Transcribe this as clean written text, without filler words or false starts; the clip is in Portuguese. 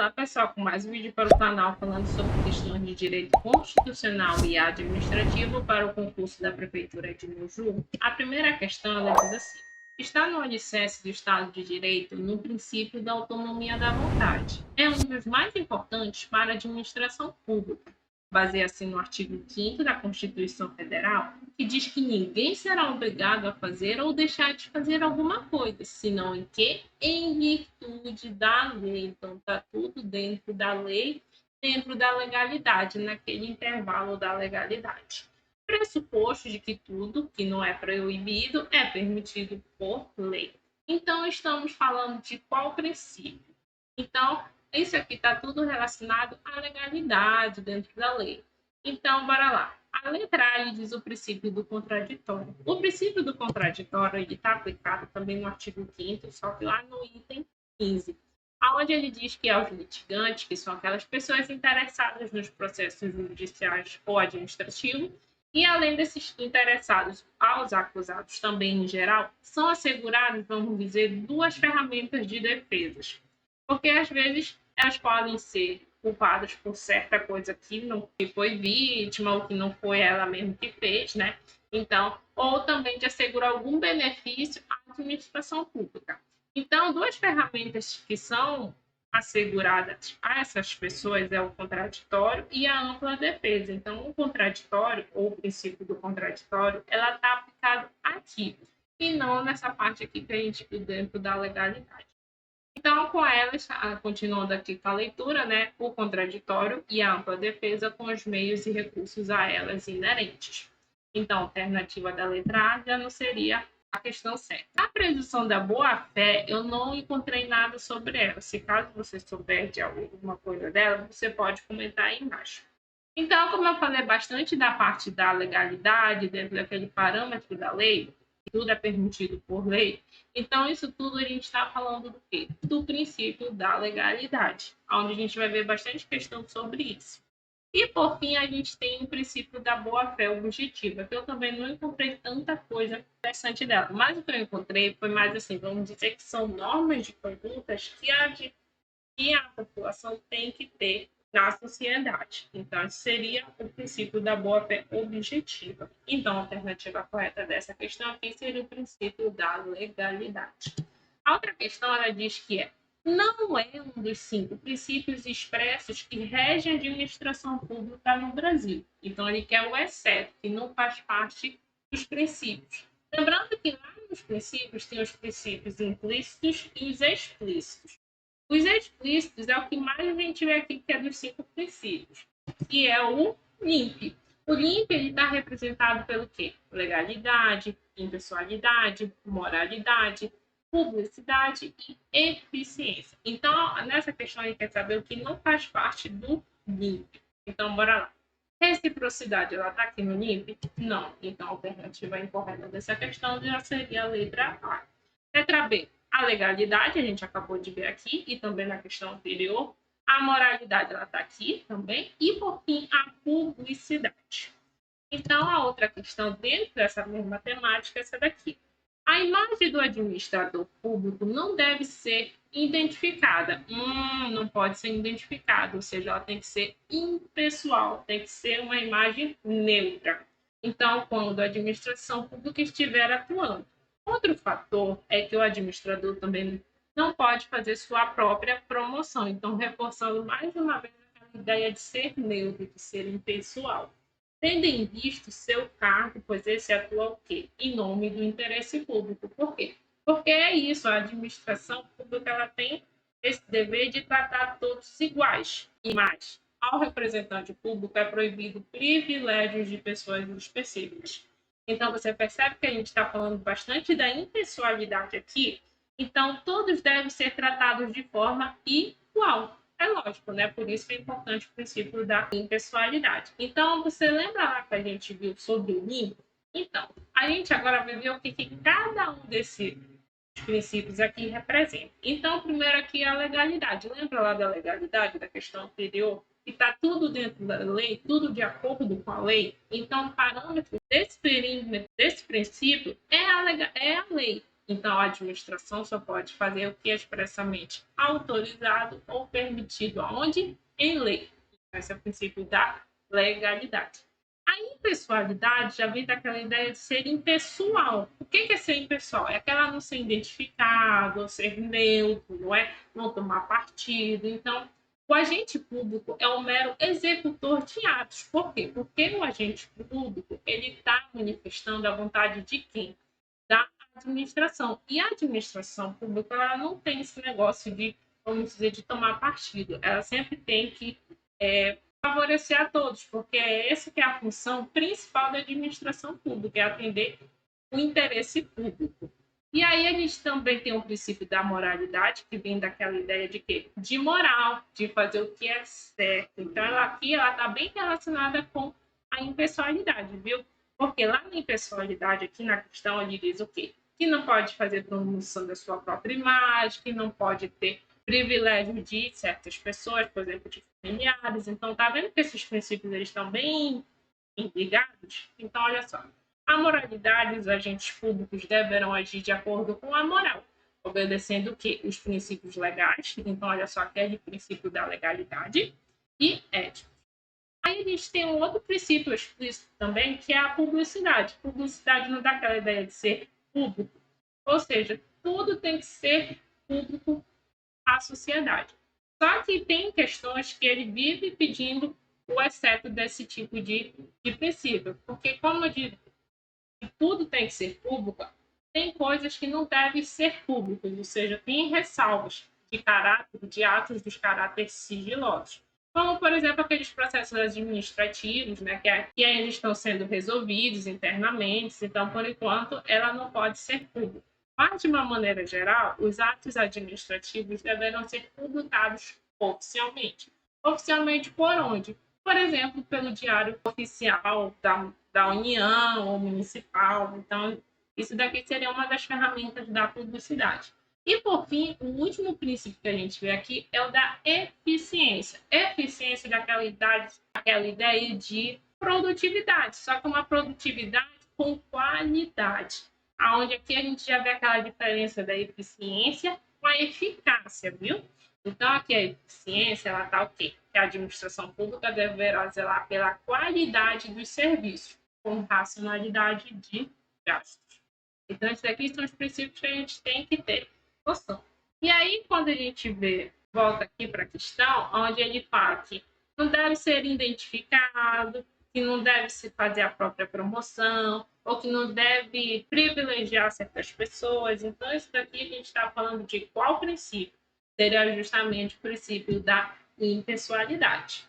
Olá pessoal, com mais um vídeo para o canal falando sobre questões de direito constitucional e administrativo para o concurso da Prefeitura de Moju. A primeira questão ela diz assim: está no alicerce do Estado de Direito no princípio da autonomia da vontade. É um dos mais importantes para a administração pública. Baseia-se no artigo 5º da Constituição Federal, que diz que ninguém será obrigado a fazer ou deixar de fazer alguma coisa, senão em que? Em virtude da lei. Então, está tudo dentro da lei, dentro da legalidade, naquele intervalo da legalidade. Pressuposto de que tudo que não é proibido é permitido por lei. Então, estamos falando de qual princípio? Então, isso aqui está tudo relacionado à legalidade dentro da lei. Então, bora lá. A letra A diz o princípio do contraditório. O princípio do contraditório está aplicado também no artigo 5º, só que lá no item 15, onde ele diz que aos litigantes, que são aquelas pessoas interessadas nos processos judiciais ou administrativos, e além desses interessados aos acusados também em geral, são assegurados, vamos dizer, duas ferramentas de defesa. Porque às vezes elas podem ser culpadas por certa coisa que não foi vítima ou que não foi ela mesma que fez, né? Então, ou também de assegurar algum benefício à administração pública. Então, duas ferramentas que são asseguradas a essas pessoas é o contraditório e a ampla defesa. Então, o contraditório, ou o princípio do contraditório, ela está aplicado aqui e não nessa parte aqui que a gente viu dentro da legalidade. Então, com elas, continuando aqui com a leitura, né, o contraditório e a ampla defesa com os meios e recursos a elas inerentes. Então, a alternativa da letra A já não seria a questão certa. A presunção da boa-fé, eu não encontrei nada sobre ela. Se caso você souber de alguma coisa dela, você pode comentar aí embaixo. Então, como eu falei bastante da parte da legalidade, dentro daquele parâmetro da lei, tudo é permitido por lei, então isso tudo a gente está falando do quê? Do princípio da legalidade, onde a gente vai ver bastante questão sobre isso. E, por fim, a gente tem o princípio da boa-fé objetiva, que eu também não encontrei tanta coisa interessante dela. Mas o que eu encontrei foi mais assim, vamos dizer que são normas de condutas que a população tem que ter na sociedade. Então, esse seria o princípio da boa-fé objetiva. Então, a alternativa correta dessa questão aqui seria o princípio da legalidade. A outra questão, ela diz que não é um dos 5 princípios expressos que regem a administração pública no Brasil. Então, ele quer o exceto, que não faz parte dos princípios. Lembrando que lá nos princípios tem os princípios implícitos e os explícitos. Os explícitos é o que mais a gente vê aqui, que é dos 5 princípios, que é o LIMP. O LIMP está representado pelo quê? Legalidade, impessoalidade, moralidade, publicidade e eficiência. Então, nessa questão, a gente quer saber o que não faz parte do LIMP. Então, bora lá. Reciprocidade, ela está aqui no LIMP? Não. Então, a alternativa incorreta dessa questão já seria a letra A. Letra B. A legalidade, a gente acabou de ver aqui, e também na questão anterior. A moralidade, ela está aqui também. E, por fim, a publicidade. Então, a outra questão dentro dessa mesma temática é essa daqui. A imagem do administrador público não deve ser identificada. Não pode ser identificada, ou seja, ela tem que ser impessoal, tem que ser uma imagem neutra. Então, quando a administração pública estiver atuando. Outro fator é que o administrador também não pode fazer sua própria promoção. Então, reforçando mais uma vez a ideia de ser neutro, de ser impessoal. Tendo em vista o seu cargo, pois esse atua o quê? Em nome do interesse público. Por quê? Porque é isso, a administração pública ela tem esse dever de tratar todos iguais. E mais, ao representante público é proibido privilégios de pessoas específicas. Então, você percebe que a gente está falando bastante da impessoalidade aqui. Então, todos devem ser tratados de forma igual. É lógico, né? Por isso é importante o princípio da impessoalidade. Então, você lembra lá que a gente viu sobre o limpo? Então, a gente agora vai ver o que cada um desses princípios aqui representa. Então, primeiro aqui é a legalidade. Lembra lá da legalidade, da questão anterior? Que está tudo dentro da lei, tudo de acordo com a lei. Então, o parâmetro desse perímetro, desse princípio, é a lei. Então, a administração só pode fazer o que é expressamente autorizado ou permitido, aonde? Em lei. Esse é o princípio da legalidade. A impessoalidade já vem daquela ideia de ser impessoal. O que é ser impessoal? É aquela não ser identificado, ser neutro, não é? Não tomar partido. Então, o agente público é um mero executor de atos. Por quê? Porque o agente público ele está manifestando a vontade de quem? Da administração. E a administração pública ela não tem esse negócio de, vamos dizer, de tomar partido. Ela sempre tem que favorecer a todos, porque é essa que é a função principal da administração pública, é atender o interesse público. E aí a gente também tem o princípio da moralidade, que vem daquela ideia de quê? De moral, de fazer o que é certo. Então, ela está bem relacionada com a impessoalidade, viu? Porque lá na impessoalidade, aqui na questão, ele diz o quê? Que não pode fazer promoção da sua própria imagem, que não pode ter privilégio de certas pessoas, por exemplo, de familiares. Então, tá vendo que esses princípios eles estão bem ligados? Então, olha só. A moralidade, os agentes públicos deverão agir de acordo com a moral, obedecendo o quê? Os princípios legais. Então, olha só, aquele princípio da legalidade e ética. Aí a gente tem um outro princípio explícito também, que é a publicidade. Publicidade não dá aquela ideia de ser público, ou seja, tudo tem que ser público à sociedade. Só que tem questões que ele vive pedindo o exceto desse tipo de princípio, porque como eu digo, tudo tem que ser público, tem coisas que não devem ser públicas, ou seja, tem ressalvas de caráter, de atos dos caráteres sigilosos. Como, por exemplo, aqueles processos administrativos, né, que ainda estão sendo resolvidos internamente, então, por enquanto, ela não pode ser pública. Mas, de uma maneira geral, os atos administrativos deverão ser publicados oficialmente. Oficialmente por onde? Por exemplo, pelo Diário Oficial da União ou municipal. Então, isso daqui seria uma das ferramentas da publicidade. E, por fim, o último princípio que a gente vê aqui é o da eficiência. Eficiência daquela ideia de produtividade, só que uma produtividade com qualidade. Aonde aqui a gente já vê aquela diferença da eficiência com a eficácia, viu? Então, aqui a eficiência, ela está o quê? Que a administração pública deverá zelar pela qualidade dos serviços, com racionalidade de gastos. Então, esses aqui são os princípios que a gente tem que ter noção. E aí, quando a gente volta aqui para a questão, onde ele fala que não deve ser identificado, que não deve se fazer a própria promoção, ou que não deve privilegiar certas pessoas. Então, isso daqui a gente está falando de qual princípio? Seria justamente o princípio da impessoalidade.